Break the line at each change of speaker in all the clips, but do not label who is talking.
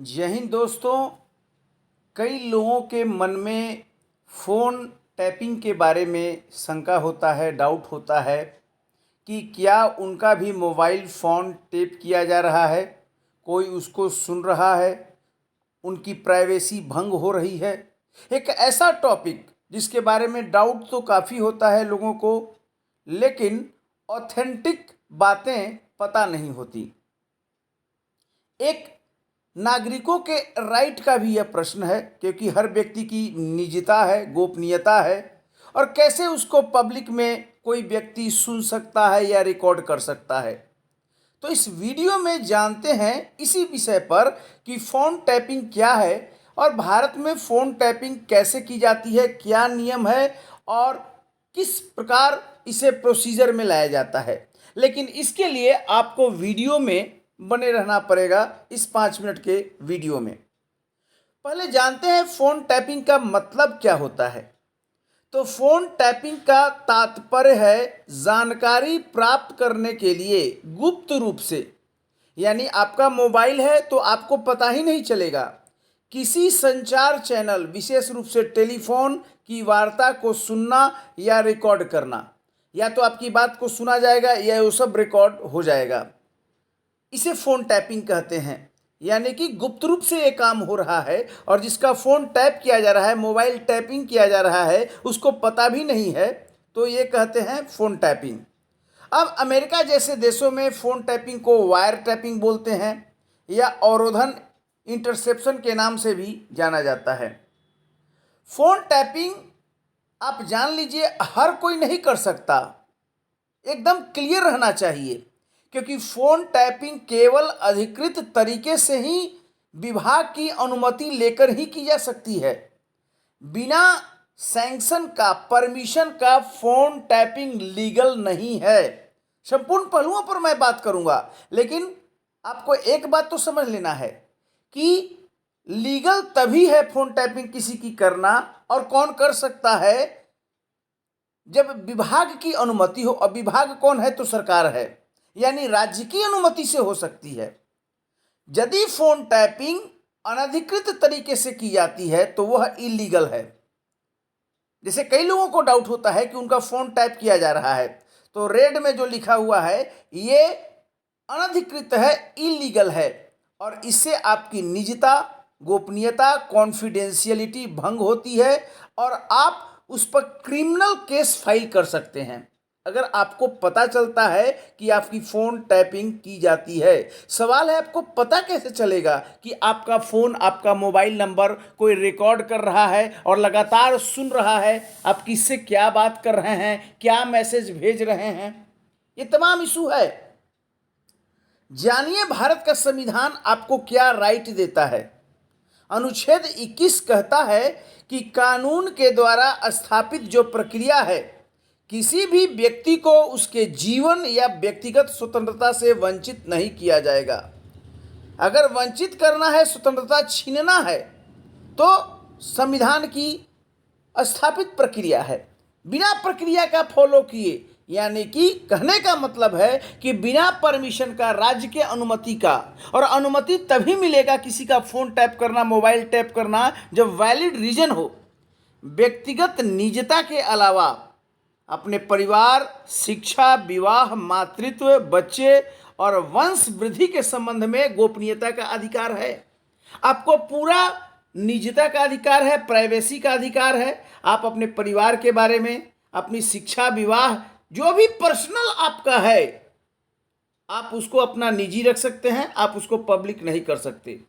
जय हिंद दोस्तों। कई लोगों के मन में फ़ोन टैपिंग के बारे में शंका होता है, डाउट होता है कि क्या उनका भी मोबाइल फ़ोन टैप किया जा रहा है, कोई उसको सुन रहा है, उनकी प्राइवेसी भंग हो रही है। एक ऐसा टॉपिक जिसके बारे में डाउट तो काफ़ी होता है लोगों को, लेकिन ऑथेंटिक बातें पता नहीं होती। एक नागरिकों के राइट का भी यह प्रश्न है, क्योंकि हर व्यक्ति की निजता है, गोपनीयता है, और कैसे उसको पब्लिक में कोई व्यक्ति सुन सकता है या रिकॉर्ड कर सकता है। तो इस वीडियो में जानते हैं इसी विषय पर कि फ़ोन टैपिंग क्या है और भारत में फ़ोन टैपिंग कैसे की जाती है, क्या नियम है और किस प्रकार इसे प्रोसीजर में लाया जाता है। लेकिन इसके लिए आपको वीडियो में बने रहना पड़ेगा। इस 5 मिनट के वीडियो में पहले जानते हैं फ़ोन टैपिंग का मतलब क्या होता है। तो फ़ोन टैपिंग का तात्पर्य है जानकारी प्राप्त करने के लिए गुप्त रूप से, यानी आपका मोबाइल है तो आपको पता ही नहीं चलेगा, किसी संचार चैनल विशेष रूप से टेलीफोन की वार्ता को सुनना या रिकॉर्ड करना। या तो आपकी बात को सुना जाएगा या वो सब रिकॉर्ड हो जाएगा। इसे फ़ोन टैपिंग कहते हैं, यानी कि गुप्त रूप से ये काम हो रहा है और जिसका फ़ोन टैप किया जा रहा है, मोबाइल टैपिंग किया जा रहा है, उसको पता भी नहीं है, तो ये कहते हैं फ़ोन टैपिंग। अब अमेरिका जैसे देशों में फ़ोन टैपिंग को वायर टैपिंग बोलते हैं या अवरोधन इंटरसेप्शन के नाम से भी जाना जाता है। फ़ोन टैपिंग आप जान लीजिए हर कोई नहीं कर सकता, एकदम क्लियर रहना चाहिए, क्योंकि फ़ोन टैपिंग केवल अधिकृत तरीके से ही विभाग की अनुमति लेकर ही की जा सकती है। बिना सैंक्शन का, परमिशन का फ़ोन टैपिंग लीगल नहीं है। संपूर्ण पहलुओं पर मैं बात करूंगा, लेकिन आपको एक बात तो समझ लेना है कि लीगल तभी है फ़ोन टैपिंग किसी की करना, और कौन कर सकता है जब विभाग की अनुमति हो। और विभाग कौन है? तो सरकार है, यानी राज्य की अनुमति से हो सकती है। यदि फ़ोन टैपिंग अनधिकृत तरीके से की जाती है तो वह इलीगल है। जैसे कई लोगों को डाउट होता है कि उनका फ़ोन टैप किया जा रहा है, तो रेड में जो लिखा हुआ है ये अनधिकृत है, इलीगल है, और इससे आपकी निजता, गोपनीयता, कॉन्फिडेंशियलिटी भंग होती है और आप उस पर क्रिमिनल केस फाइल कर सकते हैं अगर आपको पता चलता है कि आपकी फ़ोन टैपिंग की जाती है। सवाल है आपको पता कैसे चलेगा कि आपका फ़ोन, आपका मोबाइल नंबर कोई रिकॉर्ड कर रहा है और लगातार सुन रहा है, आप किससे क्या बात कर रहे हैं, क्या मैसेज भेज रहे हैं। ये तमाम इशू है। जानिए भारत का संविधान आपको क्या राइट देता है। अनुच्छेद 21 कहता है कि कानून के द्वारा स्थापित जो प्रक्रिया है, किसी भी व्यक्ति को उसके जीवन या व्यक्तिगत स्वतंत्रता से वंचित नहीं किया जाएगा। अगर वंचित करना है, स्वतंत्रता छीनना है, तो संविधान की स्थापित प्रक्रिया है। बिना प्रक्रिया का फॉलो किए, यानी कि कहने का मतलब है कि बिना परमिशन का, राज्य के अनुमति का, और अनुमति तभी मिलेगा किसी का फ़ोन टैप करना, मोबाइल टैप करना, जब वैलिड रीजन हो। व्यक्तिगत निजता के अलावा अपने परिवार, शिक्षा, विवाह, मातृत्व, बच्चे और वंश वृद्धि के संबंध में गोपनीयता का अधिकार है। आपको पूरा निजता का अधिकार है, प्राइवेसी का अधिकार है। आप अपने परिवार के बारे में, अपनी शिक्षा, विवाह, जो भी पर्सनल आपका है, आप उसको अपना निजी रख सकते हैं, आप उसको पब्लिक नहीं कर सकते।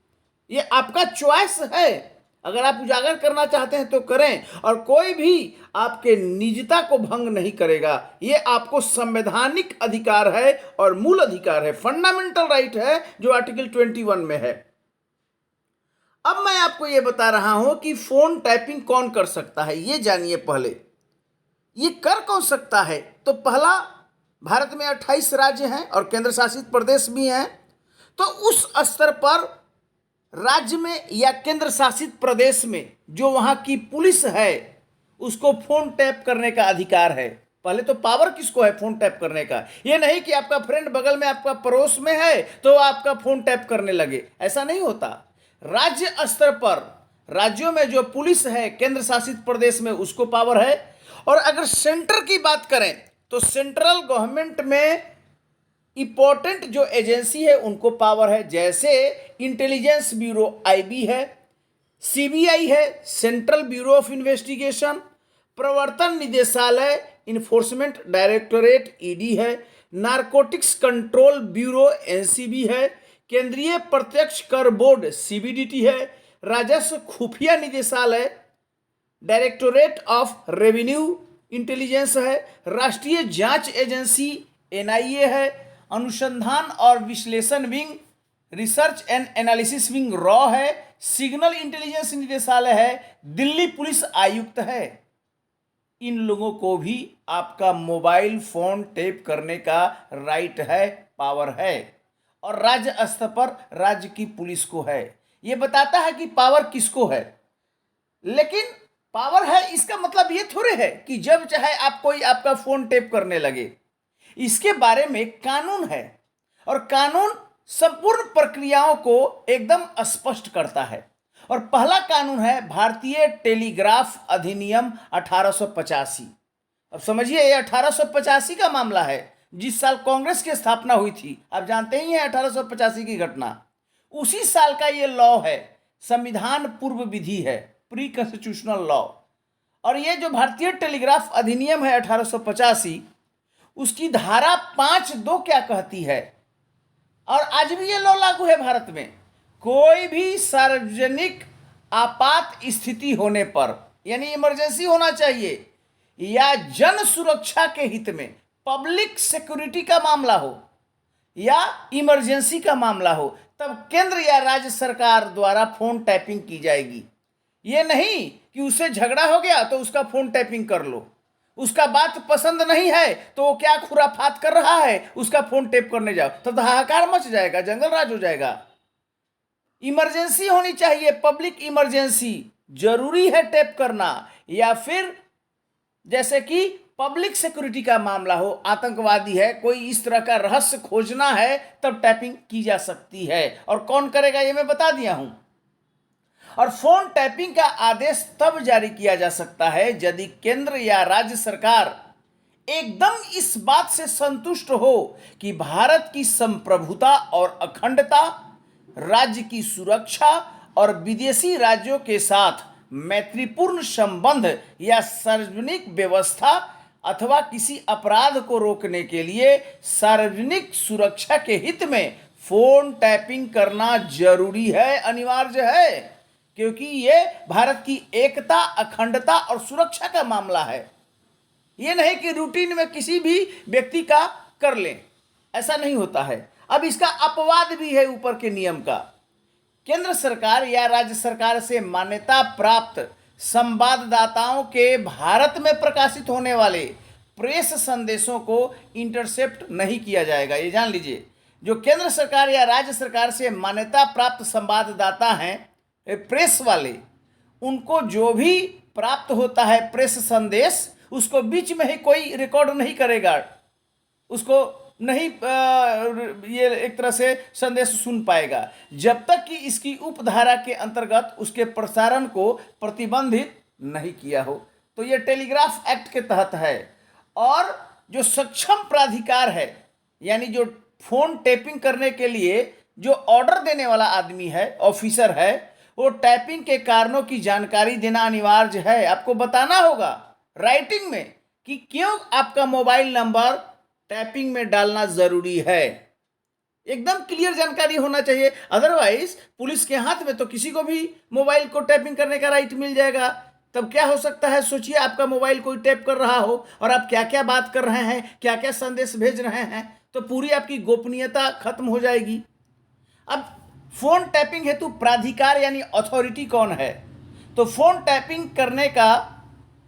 ये आपका चॉइस है। अगर आप उजागर करना चाहते हैं तो करें, और कोई भी आपके निजता को भंग नहीं करेगा। ये आपको संवैधानिक अधिकार है और मूल अधिकार है, फंडामेंटल राइट है, जो आर्टिकल 21 में है। अब मैं आपको ये बता रहा हूं कि फ़ोन टैपिंग कौन कर सकता है, ये जानिए पहले। ये कर कौन सकता है? तो पहला, भारत में 28 राज्य हैं और केंद्र शासित प्रदेश भी हैं, तो उस स्तर पर राज्य में या केंद्र शासित प्रदेश में जो वहाँ की पुलिस है, उसको फ़ोन टैप करने का अधिकार है। पहले तो पावर किसको है फ़ोन टैप करने का? ये नहीं कि आपका फ्रेंड बगल में, आपका पड़ोस में है तो आपका फ़ोन टैप करने लगे, ऐसा नहीं होता। राज्य स्तर पर राज्यों में जो पुलिस है केंद्र शासित प्रदेश में उसको पावर है। और अगर सेंटर की बात करें तो सेंट्रल गवर्नमेंट में इंपॉर्टेंट जो एजेंसी है उनको पावर है, जैसे इंटेलिजेंस ब्यूरो आईबी है, सीबीआई है सेंट्रल ब्यूरो ऑफ इन्वेस्टिगेशन, प्रवर्तन निदेशालय इन्फोर्समेंट डायरेक्टोरेट ईडी है, नारकोटिक्स कंट्रोल ब्यूरो एनसीबी है, केंद्रीय प्रत्यक्ष कर बोर्ड सीबीडीटी है, राजस्व खुफिया निदेशालय डायरेक्टोरेट ऑफ रेवेन्यू इंटेलिजेंस है, राष्ट्रीय जांच एजेंसी एनआईए है, अनुसंधान और विश्लेषण wing research and analysis wing raw है, सिग्नल इंटेलिजेंस निदेशालय है, दिल्ली पुलिस आयुक्त है। इन लोगों को भी आपका मोबाइल फोन टेप करने का राइट है, पावर है। और राज्य स्तर पर राज्य की पुलिस को है। ये बताता है कि पावर किसको है। लेकिन पावर है इसका मतलब ये थोड़े है कि जब चाहे आप कोई आपका फोन टेप करने लगे। इसके बारे में कानून है और कानून संपूर्ण प्रक्रियाओं को एकदम स्पष्ट करता है। और पहला कानून है भारतीय टेलीग्राफ अधिनियम 1885। अब समझिए ये 1885 का मामला है, जिस साल कांग्रेस की स्थापना हुई थी। आप जानते ही हैं 1885 की घटना। उसी साल का ये लॉ है, संविधान पूर्व विधि है, प्री कॉन्स्टिट्यूशनल लॉ। और ये जो भारतीय टेलीग्राफ अधिनियम है 1885, उसकी धारा 5(2) क्या कहती है, और आज भी ये लॉ लागू है भारत में। कोई भी सार्वजनिक आपात स्थिति होने पर, यानी इमरजेंसी होना चाहिए, या जन सुरक्षा के हित में, पब्लिक सिक्योरिटी का मामला हो या इमरजेंसी का मामला हो, तब केंद्र या राज्य सरकार द्वारा फोन टैपिंग की जाएगी। ये नहीं कि उससे झगड़ा हो गया तो उसका फोन टैपिंग कर लो, उसका बात पसंद नहीं है तो वो क्या खुराफात कर रहा है उसका फोन टेप करने जाओ, तब तो हाहाकार मच जाएगा, जंगल राज हो जाएगा। इमरजेंसी होनी चाहिए, पब्लिक इमरजेंसी, जरूरी है टेप करना। या फिर जैसे कि पब्लिक सिक्योरिटी का मामला हो, आतंकवादी है, कोई इस तरह का रहस्य खोजना है, तब टैपिंग की जा सकती है। और कौन करेगा ये मैं बता दिया हूं। और फोन टैपिंग का आदेश तब जारी किया जा सकता है यदि केंद्र या राज्य सरकार एकदम इस बात से संतुष्ट हो कि भारत की संप्रभुता और अखंडता, राज्य की सुरक्षा और विदेशी राज्यों के साथ मैत्रीपूर्ण संबंध या सार्वजनिक व्यवस्था अथवा किसी अपराध को रोकने के लिए सार्वजनिक सुरक्षा के हित में फोन टैपिंग करना जरूरी है, अनिवार्य है। क्योंकि ये भारत की एकता, अखंडता और सुरक्षा का मामला है। ये नहीं कि रूटीन में किसी भी व्यक्ति का कर लें, ऐसा नहीं होता है। अब इसका अपवाद भी है ऊपर के नियम का। केंद्र सरकार या राज्य सरकार से मान्यता प्राप्त संवाददाताओं के भारत में प्रकाशित होने वाले प्रेस संदेशों को इंटरसेप्ट नहीं किया जाएगा। ये जान लीजिए, जो केंद्र सरकार या राज्य सरकार से मान्यता प्राप्त संवाददाता हैं, प्रेस वाले, उनको जो भी प्राप्त होता है प्रेस संदेश, उसको बीच में ही कोई रिकॉर्ड नहीं करेगा, उसको नहीं ये एक तरह से संदेश सुन पाएगा जब तक कि इसकी उपधारा के अंतर्गत उसके प्रसारण को प्रतिबंधित नहीं किया हो। तो ये टेलीग्राफ एक्ट के तहत है। और जो सक्षम प्राधिकार है, यानी जो फोन टैपिंग करने के लिए जो ऑर्डर देने वाला आदमी है, ऑफिसर है, वो टैपिंग के कारणों की जानकारी देना अनिवार्य है। आपको बताना होगा राइटिंग में कि क्यों आपका मोबाइल नंबर टैपिंग में डालना जरूरी है। एकदम क्लियर जानकारी होना चाहिए। अदरवाइज पुलिस के हाथ में तो किसी को भी मोबाइल को टैपिंग करने का राइट मिल जाएगा। तब क्या हो सकता है, सोचिए आपका मोबाइल कोई टैप कर रहा हो और आप क्या क्या बात कर रहे हैं, क्या क्या संदेश भेज रहे हैं, तो पूरी आपकी गोपनीयता खत्म हो जाएगी। अब फोन टैपिंग हेतु प्राधिकार यानी अथॉरिटी कौन है? तो फोन टैपिंग करने का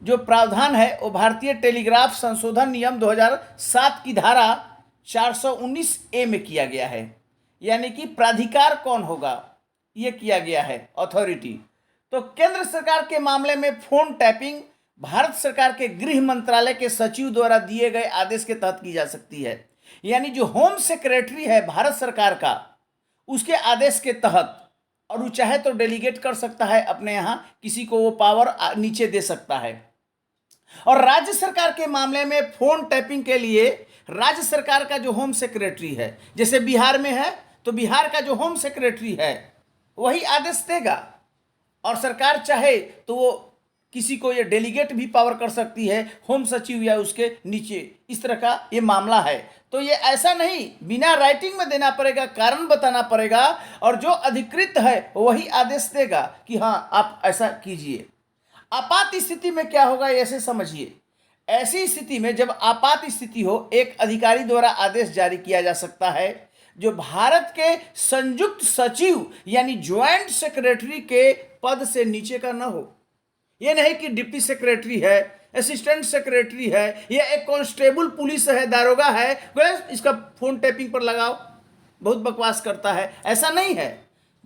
जो प्रावधान है वो भारतीय टेलीग्राफ संशोधन नियम 2007 की धारा 419A में किया गया है। यानी कि प्राधिकार कौन होगा, ये किया गया है, अथॉरिटी। तो केंद्र सरकार के मामले में फोन टैपिंग भारत सरकार के गृह मंत्रालय के सचिव द्वारा दिए गए आदेश के तहत की जा सकती है। यानी जो होम सेक्रेटरी है भारत सरकार का, उसके आदेश के तहत और वो चाहे तो डेलीगेट कर सकता है अपने यहाँ, किसी को वो पावर नीचे दे सकता है। और राज्य सरकार के मामले में फोन टैपिंग के लिए राज्य सरकार का जो होम सेक्रेटरी है, जैसे बिहार में है तो बिहार का जो होम सेक्रेटरी है वही आदेश देगा, और सरकार चाहे तो वो किसी को ये डेलीगेट भी पावर कर सकती है, होम सचिव या उसके नीचे। इस तरह का ये मामला है। तो ये ऐसा नहीं, बिना राइटिंग में देना पड़ेगा, कारण बताना पड़ेगा, और जो अधिकृत है वही आदेश देगा कि हाँ आप ऐसा कीजिए। आपात स्थिति में क्या होगा ऐसे समझिए। ऐसी स्थिति में जब आपात स्थिति हो, एक अधिकारी द्वारा आदेश जारी किया जा सकता है जो भारत के संयुक्त सचिव यानी ज्वाइंट सेक्रेटरी के पद से नीचे का ना हो। ये नहीं कि डिप्टी सेक्रेटरी है, असिस्टेंट सेक्रेटरी है, या एक कांस्टेबल पुलिस है, दारोगा है, बस इसका फोन टैपिंग पर लगाओ, बहुत बकवास करता है, ऐसा नहीं है।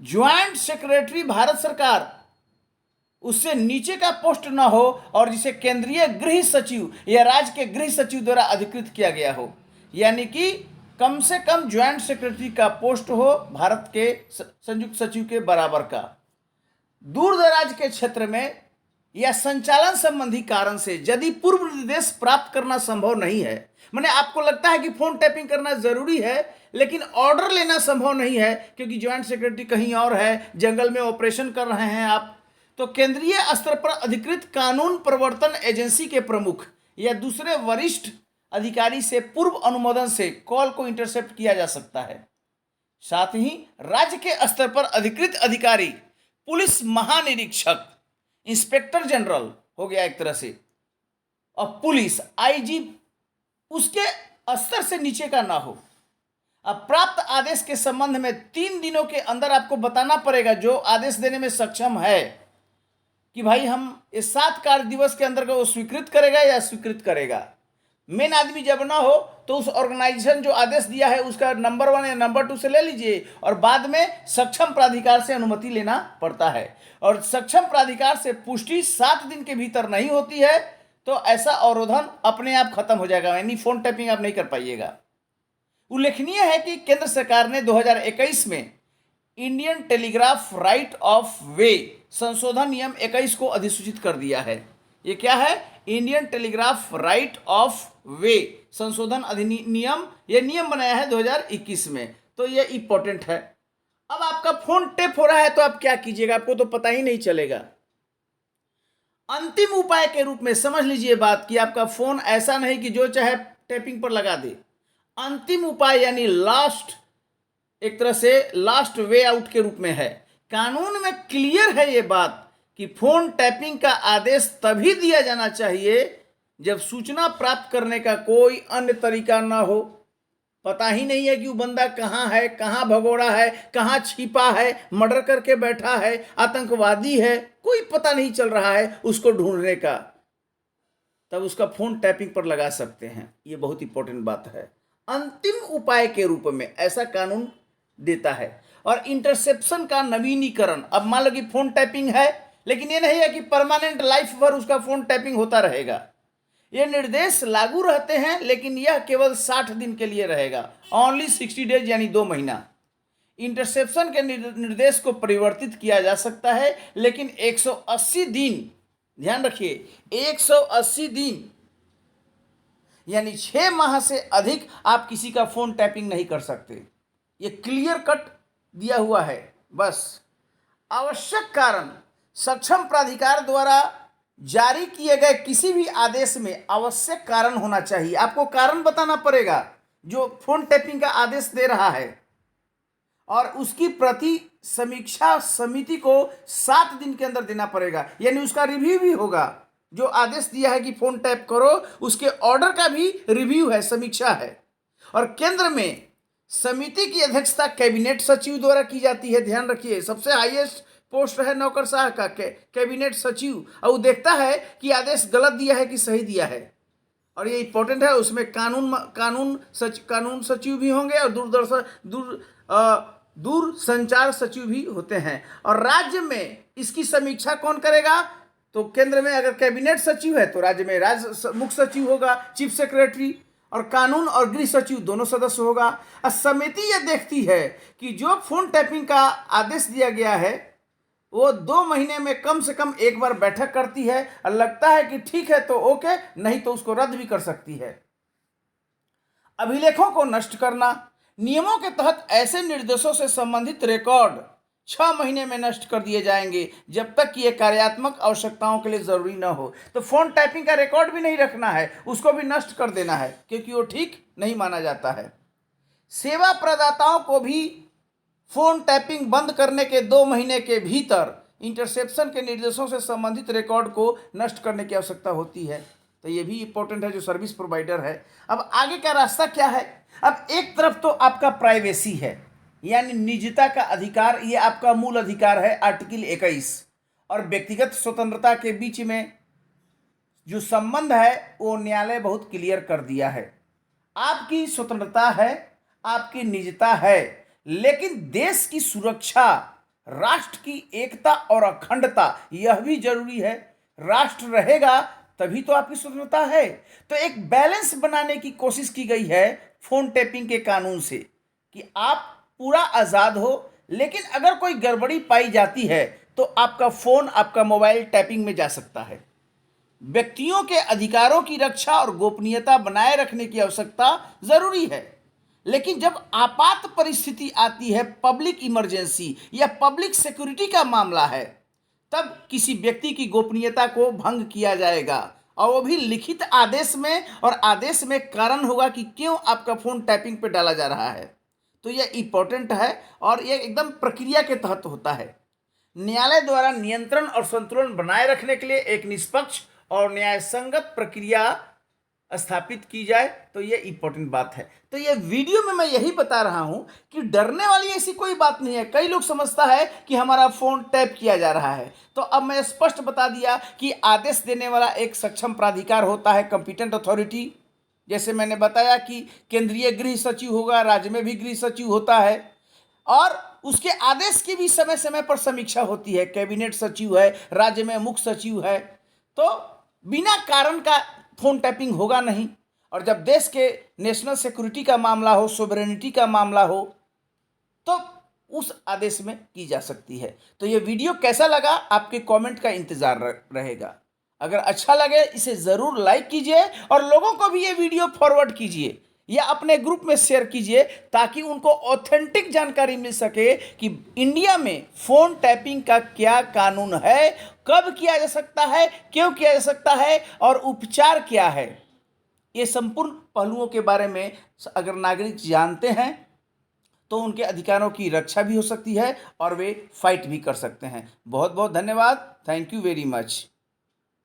ज्वाइंट सेक्रेटरी भारत सरकार, उससे नीचे का पोस्ट ना हो, और जिसे केंद्रीय गृह सचिव या राज्य के गृह सचिव द्वारा अधिकृत किया गया हो, यानी कि कम से कम ज्वाइंट सेक्रेटरी का पोस्ट हो भारत के संयुक्त सचिव के बराबर का। दूर दराज के क्षेत्र में या संचालन संबंधी कारण से यदि पूर्व निर्देश प्राप्त करना संभव नहीं है, माने आपको लगता है कि फोन टैपिंग करना जरूरी है लेकिन ऑर्डर लेना संभव नहीं है क्योंकि ज्वाइंट सेक्रेटरी कहीं और है, जंगल में ऑपरेशन कर रहे हैं आप, तो केंद्रीय स्तर पर अधिकृत कानून प्रवर्तन एजेंसी के प्रमुख या दूसरे वरिष्ठ अधिकारी से पूर्व अनुमोदन से कॉल को इंटरसेप्ट किया जा सकता है। साथ ही राज्य के स्तर पर अधिकृत अधिकारी, पुलिस महानिरीक्षक, इंस्पेक्टर जनरल हो गया एक तरह से, और पुलिस आईजी उसके स्तर से नीचे का ना हो। अब प्राप्त आदेश के संबंध में 3 दिनों के अंदर आपको बताना पड़ेगा, जो आदेश देने में सक्षम है, कि भाई हम इस 7 कार्य दिवस के अंदर वो स्वीकृत करेगा या स्वीकृत करेगा। मेन आदमी जब ना हो तो उस ऑर्गेनाइजेशन जो आदेश दिया है उसका नंबर 1 या नंबर 2 से ले लीजिए, और बाद में सक्षम प्राधिकार से अनुमति लेना पड़ता है, और सक्षम प्राधिकार से पुष्टि 7 दिन के भीतर नहीं होती है तो ऐसा अवरोधन अपने आप खत्म हो जाएगा, यानी फोन टैपिंग आप नहीं कर पाइएगा। उल्लेखनीय है कि केंद्र सरकार ने 2021 में इंडियन टेलीग्राफ राइट ऑफ वे संशोधन नियम 21 को अधिसूचित कर दिया है। ये क्या है? इंडियन टेलीग्राफ राइट ऑफ वे संशोधन अधिनियम, ये नियम बनाया है 2021 में, तो ये इंपॉर्टेंट है। अब आपका फोन टैप हो रहा है तो आप क्या कीजिएगा, आपको तो पता ही नहीं चलेगा। अंतिम उपाय के रूप में समझ लीजिए बात कि आपका फोन ऐसा नहीं कि जो चाहे टैपिंग पर लगा दे। अंतिम उपाय यानी लास्ट, एक तरह से लास्ट वे आउट के रूप में है। कानून में क्लियर है ये बात कि फोन टैपिंग का आदेश तभी दिया जाना चाहिए जब सूचना प्राप्त करने का कोई अन्य तरीका ना हो। पता ही नहीं है कि वो बंदा कहाँ है, कहाँ भगोड़ा है, कहाँ छिपा है, मर्डर करके बैठा है, आतंकवादी है, कोई पता नहीं चल रहा है उसको ढूंढने का, तब उसका फोन टैपिंग पर लगा सकते हैं। ये बहुत इंपॉर्टेंट बात है। अंतिम उपाय के रूप में ऐसा कानून देता है। और इंटरसेप्शन का नवीनीकरण, अब मान लो कि फोन टैपिंग है लेकिन ये नहीं है कि परमानेंट लाइफ भर उसका फोन टैपिंग होता रहेगा। ये निर्देश लागू रहते हैं लेकिन यह केवल 60 दिन के लिए रहेगा, ओनली 60 डेज यानी 2 महीना। इंटरसेप्शन के निर्देश को परिवर्तित किया जा सकता है लेकिन 180 दिन, ध्यान रखिए 180 दिन यानी 6 माह से अधिक आप किसी का फोन टैपिंग नहीं कर सकते। ये क्लियर कट दिया हुआ है। बस आवश्यक कारण, सक्षम प्राधिकार द्वारा जारी किए गए किसी भी आदेश में आवश्यक कारण होना चाहिए। आपको कारण बताना पड़ेगा जो फोन टैपिंग का आदेश दे रहा है, और उसकी प्रति समीक्षा समिति को 7 दिन के अंदर देना पड़ेगा, यानी उसका रिव्यू भी होगा। जो आदेश दिया है कि फोन टैप करो उसके ऑर्डर का भी रिव्यू है, समीक्षा है। और केंद्र में समिति की अध्यक्षता कैबिनेट सचिव द्वारा की जाती है। ध्यान रखिए सबसे हाईएस्ट पोस्ट है नौकरशाह का कैबिनेट सचिव, और वो देखता है कि आदेश गलत दिया है कि सही दिया है। और ये इंपॉर्टेंट है, उसमें कानून सचिव भी होंगे और दूर संचार सचिव भी होते हैं। और राज्य में इसकी समीक्षा कौन करेगा? तो केंद्र में अगर कैबिनेट सचिव है तो राज्य में मुख्य सचिव होगा, चीफ सेक्रेटरी, और कानून और गृह सचिव दोनों सदस्य होगा। और समिति यह देखती है कि जो फोन टैपिंग का आदेश दिया गया है वो 2 महीने में कम से कम एक बार बैठक करती है और लगता है कि ठीक है तो ओके, नहीं तो उसको रद्द भी कर सकती है। अभिलेखों को नष्ट करना। नियमों के तहत ऐसे निर्देशों से संबंधित रिकॉर्ड 6 महीने में नष्ट कर दिए जाएंगे जब तक कि ये कार्यात्मक आवश्यकताओं के लिए जरूरी न हो। तो फोन टैपिंग का रिकॉर्ड भी नहीं रखना है, उसको भी नष्ट कर देना है क्योंकि वो ठीक नहीं माना जाता है। सेवा प्रदाताओं को भी फोन टैपिंग बंद करने के 2 महीने के भीतर इंटरसेप्शन के निर्देशों से संबंधित रिकॉर्ड को नष्ट करने की आवश्यकता होती है। तो ये भी इंपॉर्टेंट है जो सर्विस प्रोवाइडर है। अब आगे का रास्ता क्या है? अब एक तरफ तो आपका प्राइवेसी है, यानी निजता का अधिकार, ये आपका मूल अधिकार है आर्टिकल 21, और व्यक्तिगत स्वतंत्रता के बीच में जो संबंध है वो न्यायालय बहुत क्लियर कर दिया है। आपकी स्वतंत्रता है, आपकी निजता है, लेकिन देश की सुरक्षा, राष्ट्र की एकता और अखंडता यह भी जरूरी है। राष्ट्र रहेगा तभी तो आपकी स्वतंत्रता है। तो एक बैलेंस बनाने की कोशिश की गई है फोन टैपिंग के कानून से कि आप पूरा आज़ाद हो, लेकिन अगर कोई गड़बड़ी पाई जाती है तो आपका फ़ोन, आपका मोबाइल टैपिंग में जा सकता है। व्यक्तियों के अधिकारों की रक्षा और गोपनीयता बनाए रखने की आवश्यकता जरूरी है, लेकिन जब आपात परिस्थिति आती है, पब्लिक इमरजेंसी या पब्लिक सिक्योरिटी का मामला है, तब किसी व्यक्ति की गोपनीयता को भंग किया जाएगा, और वो भी लिखित आदेश में, और आदेश में कारण होगा कि क्यों आपका फ़ोन टैपिंग पे डाला जा रहा है। तो यह इम्पोर्टेंट है और यह एकदम प्रक्रिया के तहत होता है। न्यायालय द्वारा नियंत्रण और संतुलन बनाए रखने के लिए एक निष्पक्ष और न्याय संगत प्रक्रिया स्थापित की जाए, तो ये इम्पोर्टेंट बात है। तो ये वीडियो में मैं यही बता रहा हूं कि डरने वाली ऐसी कोई बात नहीं है। कई लोग समझता है कि हमारा फ़ोन टैप किया जा रहा है, तो अब मैं स्पष्ट बता दिया कि आदेश देने वाला एक सक्षम प्राधिकार होता है, कॉम्पिटेंट अथॉरिटी। जैसे मैंने बताया कि केंद्रीय गृह सचिव होगा, राज्य में भी गृह सचिव होता है, और उसके आदेश की भी समय समय पर समीक्षा होती है। कैबिनेट सचिव है, राज्य में मुख्य सचिव है। तो बिना कारण का फोन टैपिंग होगा नहीं, और जब देश के नेशनल सिक्योरिटी का मामला हो, सोवरेनिटी का मामला हो, तो उस आदेश में की जा सकती है। तो ये वीडियो कैसा लगा, आपके कमेंट का इंतजार रहेगा। अगर अच्छा लगे इसे ज़रूर लाइक कीजिए और लोगों को भी ये वीडियो फॉरवर्ड कीजिए या अपने ग्रुप में शेयर कीजिए, ताकि उनको ऑथेंटिक जानकारी मिल सके कि इंडिया में फ़ोन टैपिंग का क्या कानून है, कब किया जा सकता है, क्यों किया जा सकता है और उपचार क्या है। ये संपूर्ण पहलुओं के बारे में अगर नागरिक जानते हैं तो उनके अधिकारों की रक्षा भी हो सकती है और वे फाइट भी कर सकते हैं। बहुत बहुत धन्यवाद। Thank you very much.